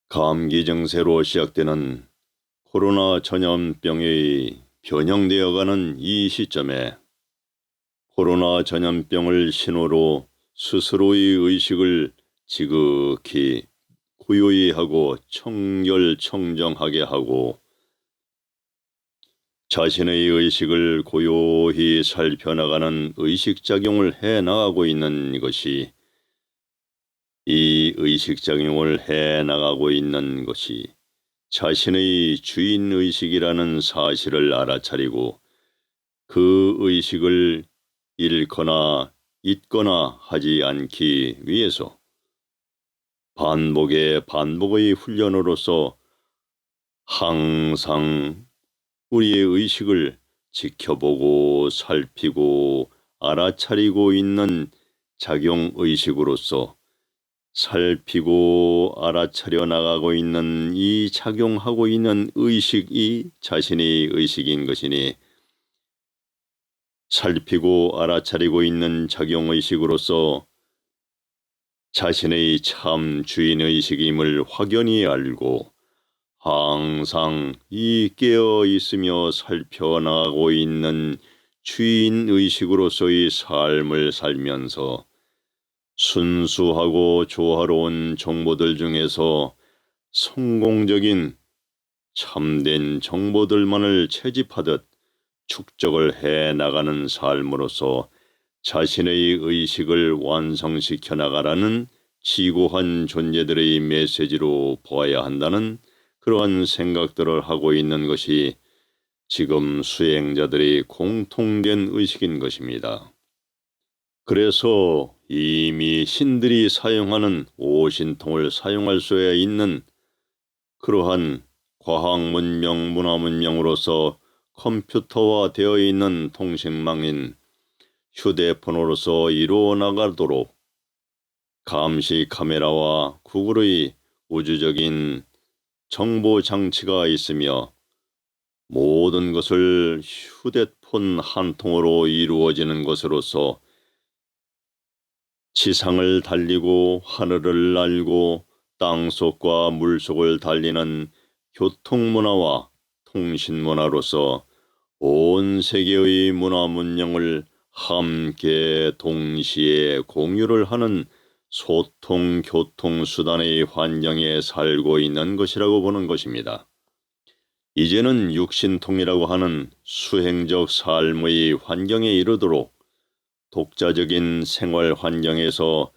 감기 증세로 시작되는 코로나 전염병이 변형되어가는 이 시점에 코로나 전염병을 신호로 스스로의 의식을 지극히 고요히 하고 청결청정하게 하고 자신의 의식을 고요히 살펴나가는 의식작용을 해나가고 있는 것이 이 의식작용을 해나가고 있는 것이 자신의 주인의식이라는 사실을 알아차리고 그 의식을 잃거나 잊거나 하지 않기 위해서 반복의 훈련으로서 항상 우리의 의식을 지켜보고 살피고 알아차리고 있는 작용의식으로서 살피고 알아차려 나가고 있는 이 작용하고 있는 의식이 자신의 의식인 것이니 살피고 알아차리고 있는 작용의식으로서 자신의 참 주인의식임을 확연히 알고 항상 이 깨어 있으며 살펴나가고 있는 주인의식으로서의 삶을 살면서 순수하고 조화로운 정보들 중에서 성공적인 참된 정보들만을 채집하듯 축적을 해 나가는 삶으로서 자신의 의식을 완성시켜 나가라는 지고한 존재들의 메시지로 보아야 한다는 그러한 생각들을 하고 있는 것이 지금 수행자들의 공통된 의식인 것입니다. 그래서 이미 신들이 사용하는 오신통을 사용할 수 있는 그러한 과학문명, 문화문명으로서 컴퓨터화되어 있는 통신망인 휴대폰으로서 이루어 나가도록 감시 카메라와 구글의 우주적인 정보 장치가 있으며 모든 것을 휴대폰 한 통으로 이루어지는 것으로서 지상을 달리고 하늘을 날고 땅속과 물속을 달리는 교통문화와 통신문화로서 온 세계의 문화문명을 함께 동시에 공유를 하는 소통, 교통 수단의 환경에 살고 있는 것이라고 보는 것입니다. 이제는 육신통이라고 하는 수행적 삶의 환경에 이르도록 독자적인 생활 환경에서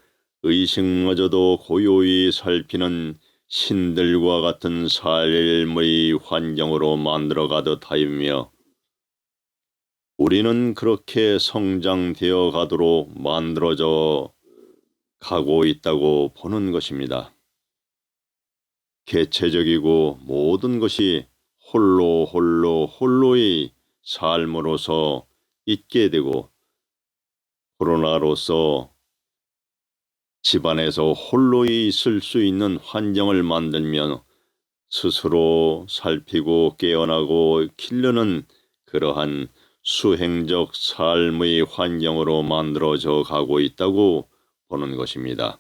의식마저도 고요히 살피는 신들과 같은 삶의 환경으로 만들어가듯 하며 우리는 그렇게 성장되어 가도록 만들어져 가고 있다고 보는 것입니다. 개체적이고 모든 것이 홀로의 삶으로서 있게 되고 코로나로서 집안에서 홀로 있을 수 있는 환경을 만들며 스스로 살피고 깨어나고 기르는 그러한 수행적 삶의 환경으로 만들어져 가고 있다고 보는 것입니다.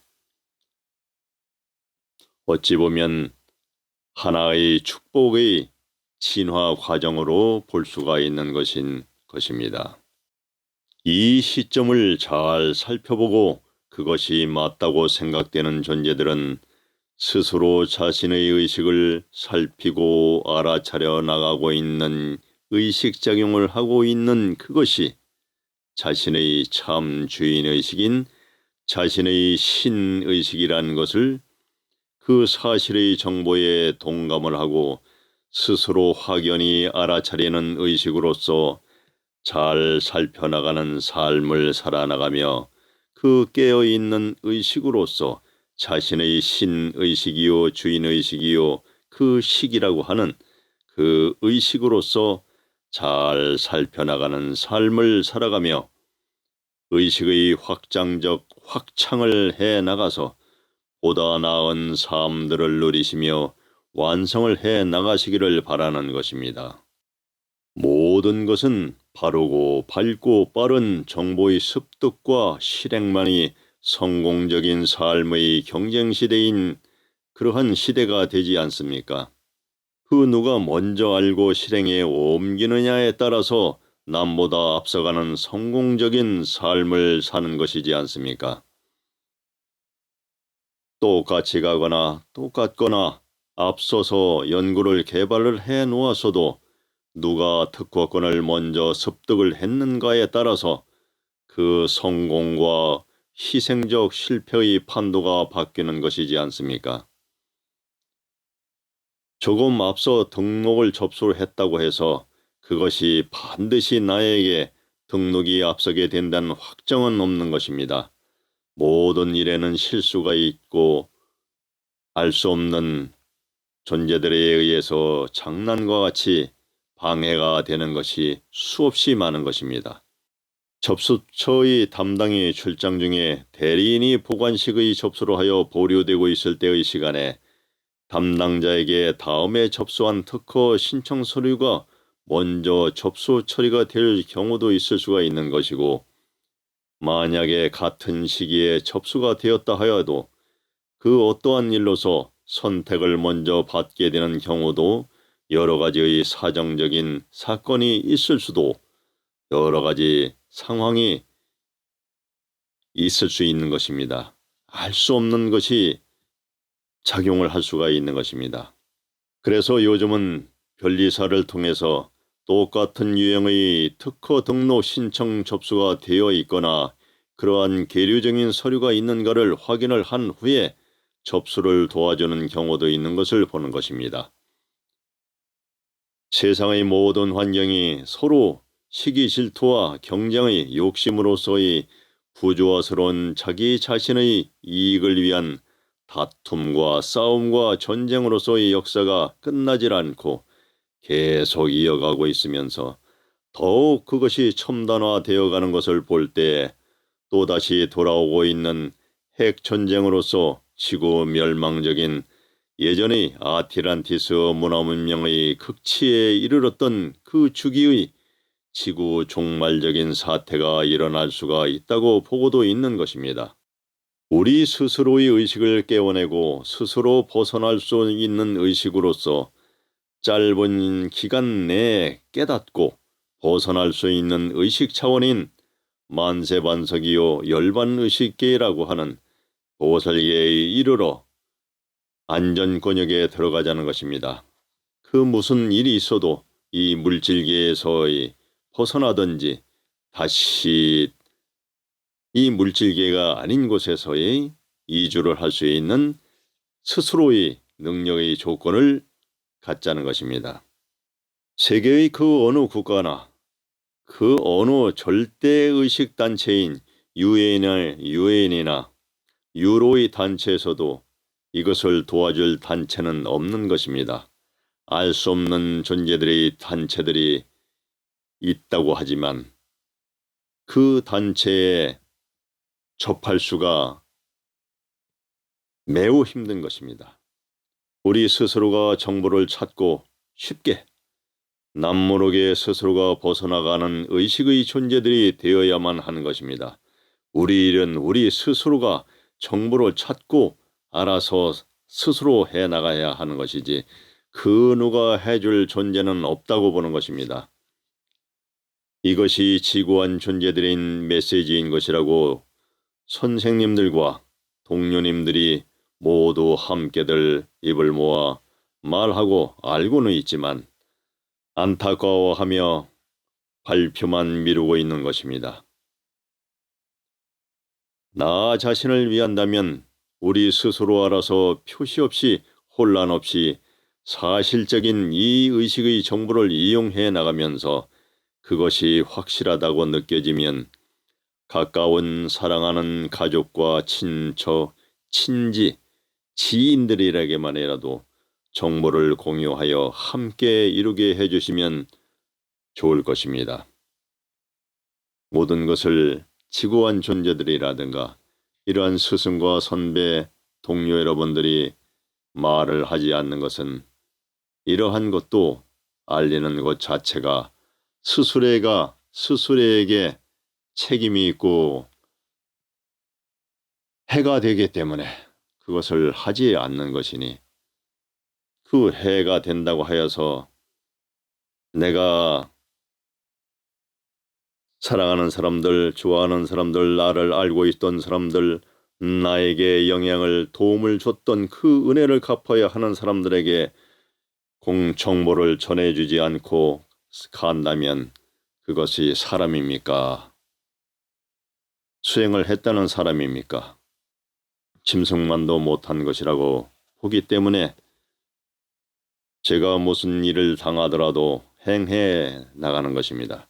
어찌 보면 하나의 축복의 진화 과정으로 볼 수가 있는 것입니다. 이 시점을 잘 살펴보고 그것이 맞다고 생각되는 존재들은 스스로 자신의 의식을 살피고 알아차려 나가고 있는 의식작용을 하고 있는 그것이 자신의 참 주인의식인 자신의 신의식이라는 것을 그 사실의 정보에 동감을 하고 스스로 확연히 알아차리는 의식으로서 잘 살펴나가는 삶을 살아나가며 그 깨어있는 의식으로서 자신의 신의식이요 주인의식이요 그 식이라고 하는 그 의식으로서 잘 살펴나가는 삶을 살아가며 의식의 확장적 확창을 해 나가서 보다 나은 삶들을 누리시며 완성을 해 나가시기를 바라는 것입니다. 모든 것은 바르고 밝고 빠른 정보의 습득과 실행만이 성공적인 삶의 경쟁시대인 그러한 시대가 되지 않습니까? 그 누가 먼저 알고 실행에 옮기느냐에 따라서 남보다 앞서가는 성공적인 삶을 사는 것이지 않습니까? 똑같이 가거나 똑같거나 앞서서 연구를 개발을 해 놓았어도 누가 특허권을 먼저 습득을 했는가에 따라서 그 성공과 희생적 실패의 판도가 바뀌는 것이지 않습니까? 조금 앞서 등록을 접수를 했다고 해서 그것이 반드시 나에게 등록이 앞서게 된다는 확정은 없는 것입니다. 모든 일에는 실수가 있고 알 수 없는 존재들에 의해서 장난과 같이 방해가 되는 것이 수없이 많은 것입니다. 접수처의 담당이 출장 중에 대리인이 보관식의 접수로 하여 보류되고 있을 때의 시간에 담당자에게 다음에 접수한 특허 신청 서류가 먼저 접수 처리가 될 경우도 있을 수가 있는 것이고, 만약에 같은 시기에 접수가 되었다 하여도 그 어떠한 일로서 선택을 먼저 받게 되는 경우도 여러 가지의 사정적인 사건이 있을 수도, 여러 가지 상황이 있을 수 있는 것입니다. 알 수 없는 것이 작용을 할 수가 있는 것입니다. 그래서 요즘은 변리사를 통해서 똑같은 유형의 특허 등록 신청 접수가 되어 있거나 그러한 계류적인 서류가 있는가를 확인을 한 후에 접수를 도와주는 경우도 있는 것을 보는 것입니다. 세상의 모든 환경이 서로 시기 질투와 경쟁의 욕심으로서의 부조화스러운 자기 자신의 이익을 위한 다툼과 싸움과 전쟁으로서의 역사가 끝나질 않고 계속 이어가고 있으면서 더욱 그것이 첨단화되어 가는 것을 볼 때 또다시 돌아오고 있는 핵전쟁으로서 지구 멸망적인 예전의 아틀란티스 문화문명의 극치에 이르렀던 그 주기의 지구 종말적인 사태가 일어날 수가 있다고 보고도 있는 것입니다. 우리 스스로의 의식을 깨워내고 스스로 벗어날 수 있는 의식으로서 짧은 기간 내에 깨닫고 벗어날 수 있는 의식 차원인 만세반석이요 열반의식계라고 하는 보살계에 이르러 안전권역에 들어가자는 것입니다. 그 무슨 일이 있어도 이 물질계에서의 벗어나든지 다시 이 물질계가 아닌 곳에서의 이주를 할 수 있는 스스로의 능력의 조건을 갖자는 것입니다. 세계의 그 어느 국가나 그 어느 절대의식 단체인 유엔이나 유로의 단체에서도 이것을 도와줄 단체는 없는 것입니다. 알 수 없는 존재들의 단체들이 있다고 하지만 그 단체에 접할 수가 매우 힘든 것입니다. 우리 스스로가 정보를 찾고 쉽게 남모르게 스스로가 벗어나가는 의식의 존재들이 되어야만 하는 것입니다. 우리 일은 우리 스스로가 정보를 찾고 알아서 스스로 해나가야 하는 것이지 그 누가 해줄 존재는 없다고 보는 것입니다. 이것이 지구한 존재들인 메시지인 것이라고 선생님들과 동료님들이 모두 함께들 입을 모아 말하고 알고는 있지만 안타까워하며 발표만 미루고 있는 것입니다. 나 자신을 위한다면 우리 스스로 알아서 표시 없이 혼란 없이 사실적인 이 의식의 정보를 이용해 나가면서 그것이 확실하다고 느껴지면 가까운 사랑하는 가족과 친척, 친지, 지인들에게만이라도 정보를 공유하여 함께 이루게 해주시면 좋을 것입니다. 모든 것을 지구한 존재들이라든가 이러한 스승과 선배, 동료 여러분들이 말을 하지 않는 것은 이러한 것도 알리는 것 자체가 스스로에게 책임이 있고 해가 되기 때문에 그것을 하지 않는 것이니 그 해가 된다고 하여서 내가 사랑하는 사람들, 좋아하는 사람들, 나를 알고 있던 사람들, 나에게 영향을 도움을 줬던 그 은혜를 갚아야 하는 사람들에게 정보를 전해주지 않고 간다면 그것이 사람입니까? 수행을 했다는 사람입니까? 짐승만도 못한 것이라고 보기 때문에 제가 무슨 일을 당하더라도 행해 나가는 것입니다.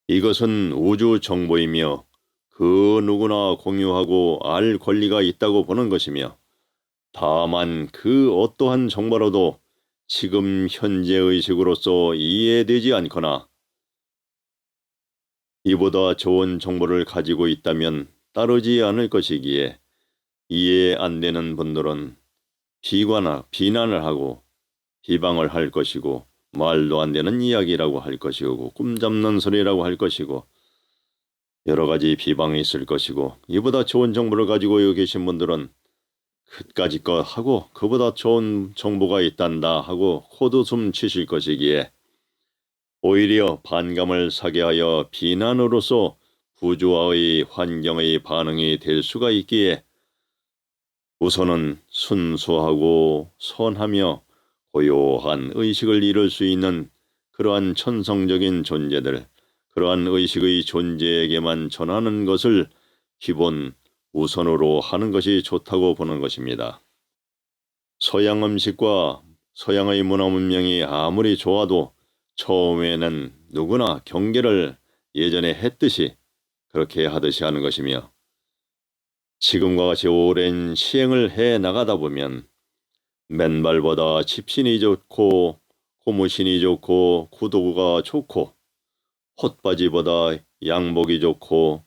이것은 우주 정보이며 그 누구나 공유하고 알 권리가 있다고 보는 것이며 다만 그 어떠한 정보로도 지금 현재 의식으로서 이해되지 않거나 이보다 좋은 정보를 가지고 있다면 따르지 않을 것이기에 이해 안 되는 분들은 비난을 하고 비방을 할 것이고 말도 안 되는 이야기라고 할 것이고 꿈잡는 소리라고 할 것이고 여러 가지 비방이 있을 것이고 이보다 좋은 정보를 가지고 계신 분들은 그까짓 것 하고 그보다 좋은 정보가 있단다 하고 코웃음 치실 것이기에 오히려 반감을 사게 하여 비난으로서 부조화의 환경의 반응이 될 수가 있기에 우선은 순수하고 선하며 고요한 의식을 이룰 수 있는 그러한 천성적인 존재들, 그러한 의식의 존재에게만 전하는 것을 기본 우선으로 하는 것이 좋다고 보는 것입니다. 서양 음식과 서양의 문화 문명이 아무리 좋아도 처음에는 누구나 경계를 예전에 했듯이 그렇게 하듯이 하는 것이며 지금과 같이 오랜 시행을 해 나가다 보면 맨발보다 집신이 좋고 고무신이 좋고 구두가 좋고 헛바지보다 양복이 좋고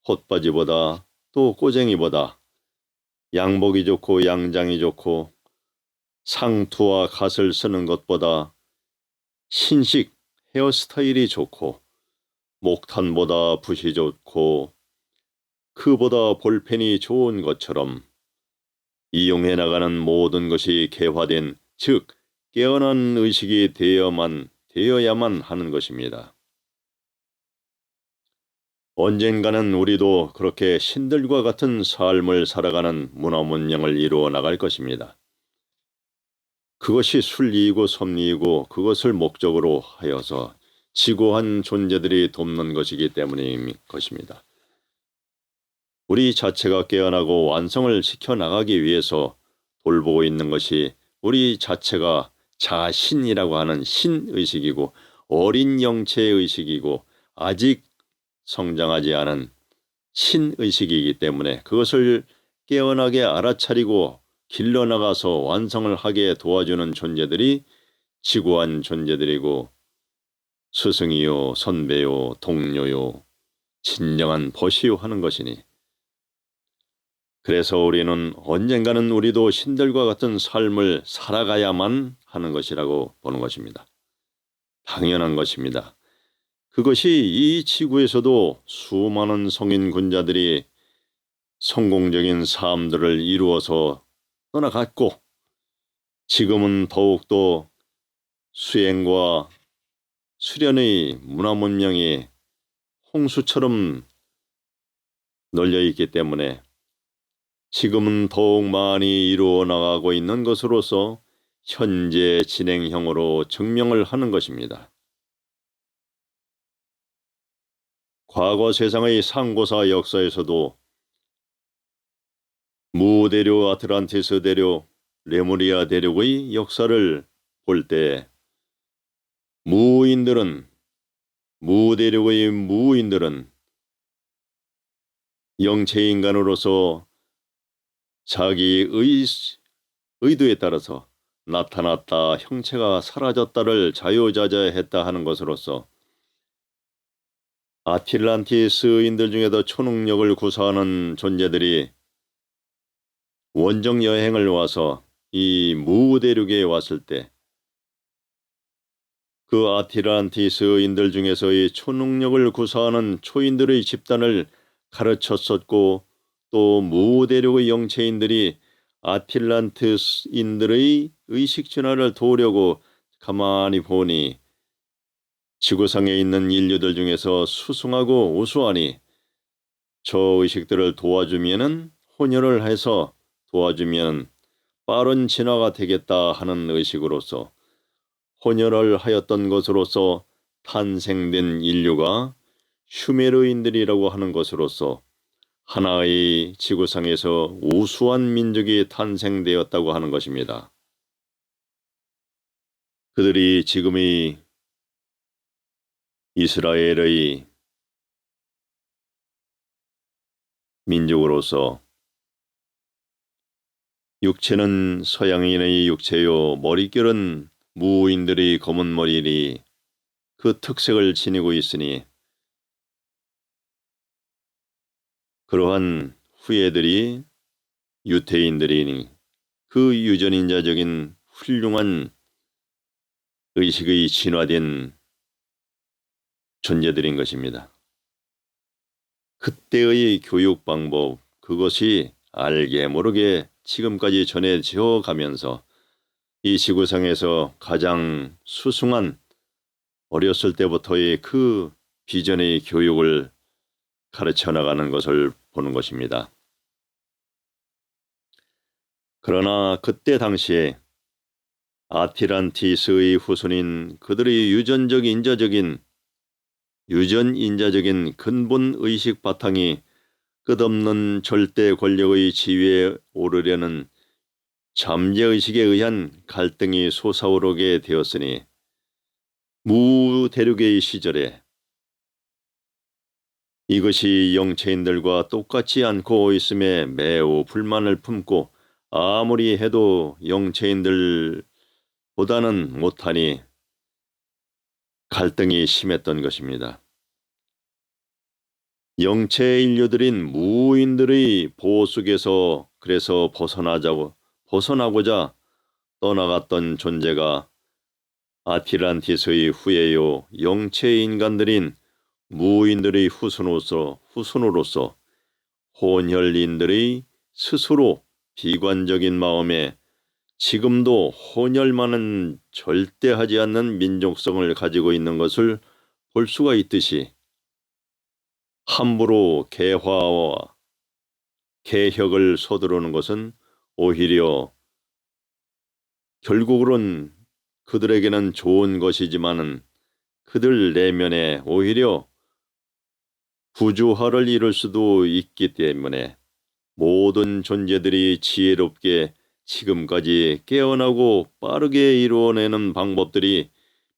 헛바지보다 또 꼬쟁이보다 양복이 좋고 양장이 좋고 상투와 갓을 쓰는 것보다 신식 헤어스타일이 좋고 목탄보다 붓이 좋고 그보다 볼펜이 좋은 것처럼 이용해 나가는 모든 것이 개화된 즉 깨어난 의식이 되어야만 하는 것입니다. 언젠가는 우리도 그렇게 신들과 같은 삶을 살아가는 문화 문명을 이루어 나갈 것입니다. 그것이 순리이고 섭리이고 그것을 목적으로 하여서 지고한 존재들이 돕는 것이기 때문인 것입니다. 우리 자체가 깨어나고 완성을 시켜나가기 위해서 돌보고 있는 것이 우리 자체가 자신이라고 하는 신의식이고 어린 영체의 의식이고 아직 성장하지 않은 신의식이기 때문에 그것을 깨어나게 알아차리고 길러나가서 완성을 하게 도와주는 존재들이 지고한 존재들이고 스승이요 선배요 동료요 진정한 벗이요 하는 것이니 그래서 우리는 언젠가는 우리도 신들과 같은 삶을 살아가야만 하는 것이라고 보는 것입니다. 당연한 것입니다. 그것이 이 지구에서도 수많은 성인 군자들이 성공적인 삶들을 이루어서 떠나갔고 지금은 더욱더 수행과 수련의 문화 문명이 홍수처럼 널려 있기 때문에 지금은 더욱 많이 이루어 나가고 있는 것으로서 현재 진행형으로 증명을 하는 것입니다. 과거 세상의 상고사 역사에서도 무대륙, 아틀란티스 대륙, 레무리아 대륙의 역사를 볼 때 무대륙의 무인들은 영체인간으로서 자기 의도에 따라서 나타났다 형체가 사라졌다를 자유자재했다 하는 것으로서 아틀란티스인들 중에도 초능력을 구사하는 존재들이 원정 여행을 와서 이 무대륙에 왔을 때 그 아틀란티스인들 중에서의 초능력을 구사하는 초인들의 집단을 가르쳤었고 또 무대륙의 영체인들이 아틀란티스인들의 의식 진화를 도우려고 가만히 보니 지구상에 있는 인류들 중에서 수승하고 우수하니 저 의식들을 도와주면은 혼혈을 해서 도와주면 빠른 진화가 되겠다 하는 의식으로서 혼혈을 하였던 것으로서 탄생된 인류가 슈메르인들이라고 하는 것으로서 하나의 지구상에서 우수한 민족이 탄생되었다고 하는 것입니다. 그들이 지금의 이스라엘의 민족으로서 육체는 서양인의 육체요 머릿결은 무인들의 검은 머리니 그 특색을 지니고 있으니 그러한 후예들이 유태인들이니 그 유전인자적인 훌륭한 의식의 진화된 존재들인 것입니다. 그때의 교육 방법 그것이 알게 모르게 지금까지 전해져 가면서 이 지구상에서 가장 수승한 어렸을 때부터의 그 비전의 교육을 가르쳐 나가는 것을 보는 것입니다. 그러나 그때 당시에 아틀란티스의 후손인 그들의 유전인자적인 근본 의식 바탕이 끝없는 절대 권력의 지위에 오르려는 잠재의식에 의한 갈등이 솟아오르게 되었으니 무대륙의 시절에 이것이 영체인들과 똑같지 않고 있음에 매우 불만을 품고 아무리 해도 영체인들보다는 못하니 갈등이 심했던 것입니다. 영체 인류들인 무인들의 보호 속에서 그래서 벗어나고자 떠나갔던 존재가 아틀란티스의 후예요 영체 인간들인 무인들의 후손으로서 혼혈인들의 스스로 비관적인 마음에 지금도 혼혈만은 절대 하지 않는 민족성을 가지고 있는 것을 볼 수가 있듯이 함부로 개화와 개혁을 서두르는 것은 오히려 결국은 그들에게는 좋은 것이지만은 그들 내면에 오히려 부조화를 이룰 수도 있기 때문에 모든 존재들이 지혜롭게 지금까지 깨어나고 빠르게 이루어내는 방법들이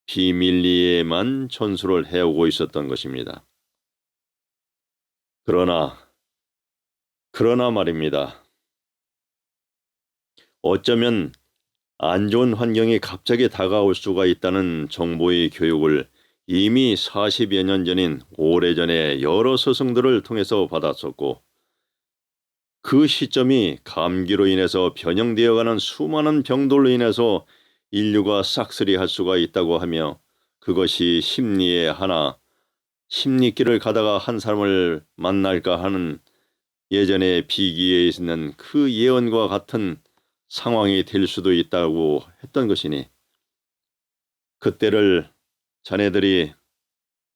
비밀리에만 전수를 해오고 있었던 것입니다. 그러나 말입니다. 어쩌면 안 좋은 환경이 갑자기 다가올 수가 있다는 정보의 교육을 이미 40여 년 전인 오래전에 여러 스승들을 통해서 받았었고 그 시점이 감기로 인해서 변형되어가는 수많은 병들로 인해서 인류가 싹쓸이할 수가 있다고 하며 그것이 심리길을 가다가 한 사람을 만날까 하는 예전에 비기에 있는 그 예언과 같은 상황이 될 수도 있다고 했던 것이니 그때를 자네들이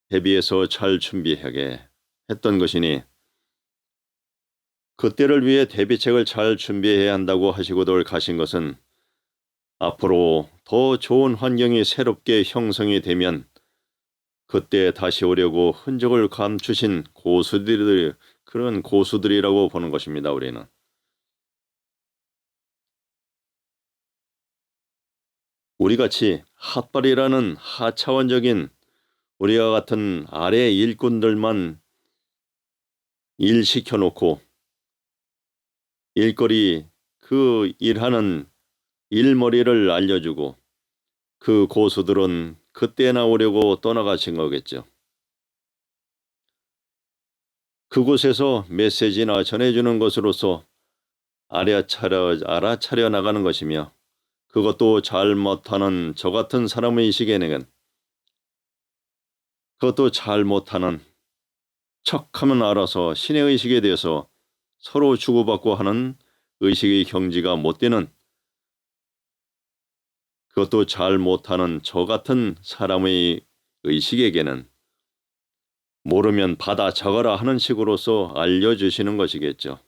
대비해서 잘 준비하게 했던 것이니 그때를 위해 대비책을 잘 준비해야 한다고 하시고들 가신 것은 앞으로 더 좋은 환경이 새롭게 형성이 되면 그때 다시 오려고 흔적을 감추신 그런 고수들이라고 보는 것입니다. 우리는. 우리같이 핫발이라는 하차원적인 우리와 같은 아래 일꾼들만 일 시켜놓고 일거리 그 일하는 일머리를 알려주고 그 고수들은 그때나 오려고 떠나가신 거겠죠. 그곳에서 메시지나 전해주는 것으로서 알아차려 나가는 것이며 그것도 잘 못하는 저 같은 사람의 시기에는 그것도 잘 못하는 척하면 알아서 신의 의식에 대해서 서로 주고받고 하는 의식의 경지가 못 되는, 그것도 잘 못하는 저 같은 사람의 의식에게는 모르면 받아 적어라 하는 식으로서 알려주시는 것이겠죠.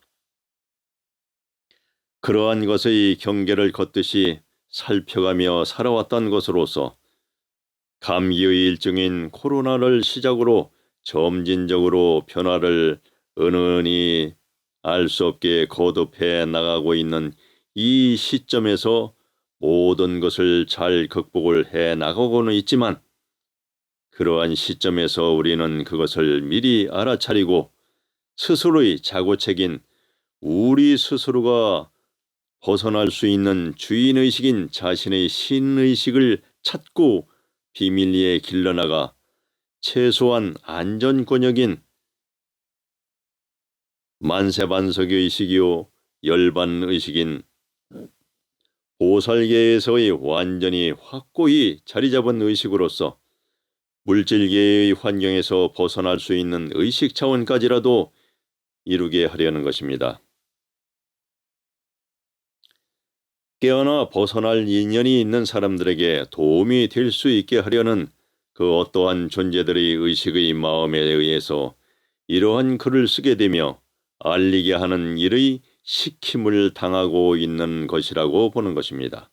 그러한 것의 경계를 걷듯이 살펴가며 살아왔던 것으로서 감기의 일종인 코로나를 시작으로 점진적으로 변화를 은은히 알 수 없게 거듭해 나가고 있는 이 시점에서 모든 것을 잘 극복을 해 나가고는 있지만, 그러한 시점에서 우리는 그것을 미리 알아차리고 스스로의 자고책인 우리 스스로가 벗어날 수 있는 주인의식인 자신의 신의식을 찾고 비밀리에 길러나가 최소한 안전권역인 만세반석의식이요 열반의식인 보살계에서의 완전히 확고히 자리잡은 의식으로서 물질계의 환경에서 벗어날 수 있는 의식 차원까지라도 이루게 하려는 것입니다. 깨어나 벗어날 인연이 있는 사람들에게 도움이 될 수 있게 하려는 그 어떠한 존재들의 의식의 마음에 의해서 이러한 글을 쓰게 되며 알리게 하는 일의 시킴을 당하고 있는 것이라고 보는 것입니다.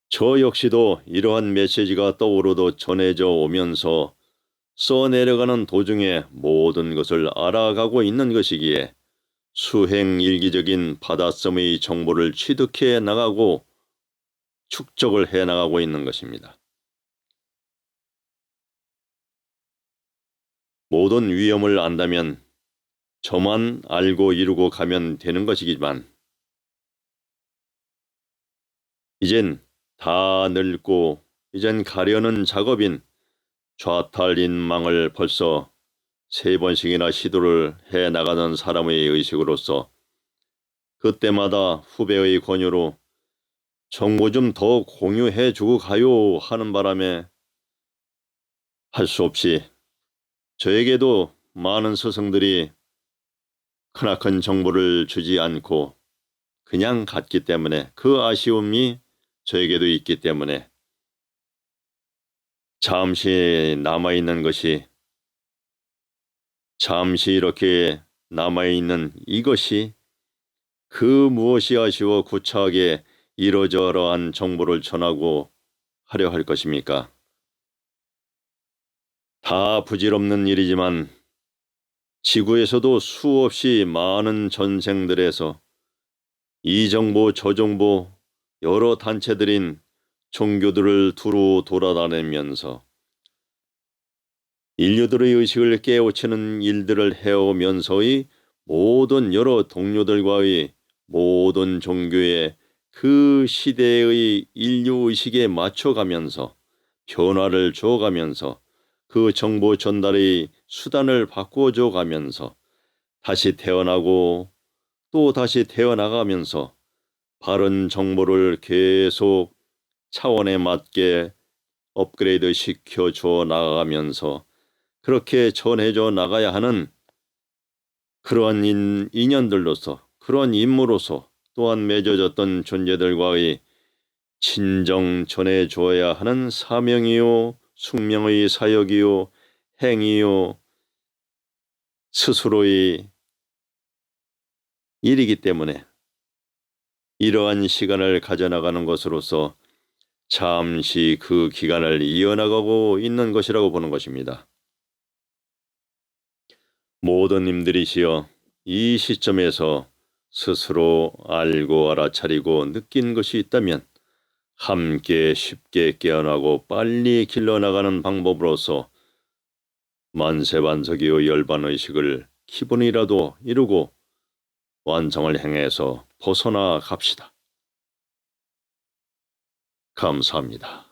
저 역시도 이러한 메시지가 떠오르도 전해져 오면서 써내려가는 도중에 모든 것을 알아가고 있는 것이기에 수행일기적인 받아섬의 정보를 취득해 나가고 축적을 해 나가고 있는 것입니다. 모든 위험을 안다면 저만 알고 이루고 가면 되는 것이지만 이젠 다 늙고 이젠 가려는 작업인 좌탈인망을 벌써 3번씩이나 시도를 해 나가는 사람의 의식으로서 그때마다 후배의 권유로 정보 좀 더 공유해 주고 가요 하는 바람에 할 수 없이 저에게도 많은 스승들이 크나큰 정보를 주지 않고 그냥 갔기 때문에 그 아쉬움이 저에게도 있기 때문에 잠시 남아있는 것이 잠시 이렇게 남아있는 이것이 그 무엇이 아쉬워 구차하게 이러저러한 정보를 전하고 하려 할 것입니까? 다 부질없는 일이지만 지구에서도 수없이 많은 전생들에서 이 정보 저 정보 여러 단체들인 종교들을 두루 돌아다니면서 인류들의 의식을 깨우치는 일들을 해오면서의 모든 여러 동료들과의 모든 종교의 그 시대의 인류의식에 맞춰가면서 변화를 줘가면서 그 정보 전달의 수단을 바꾸어줘 가면서 다시 태어나고 또 다시 태어나가면서 바른 정보를 계속 차원에 맞게 업그레이드 시켜줘 나가면서 그렇게 전해줘 나가야 하는 그러한 인연들로서 그런 임무로서 또한 맺어졌던 존재들과의 친정 전해줘야 하는 사명이요 숙명의 사역이요 행위요 스스로의 일이기 때문에 이러한 시간을 가져나가는 것으로서 잠시 그 기간을 이어나가고 있는 것이라고 보는 것입니다. 모든 님들이시여 이 시점에서 스스로 알고 알아차리고 느낀 것이 있다면 함께 쉽게 깨어나고 빨리 길러나가는 방법으로서 만세반석이요 열반의식을 기본이라도 이루고 완성을 행해서 벗어나 갑시다. 감사합니다.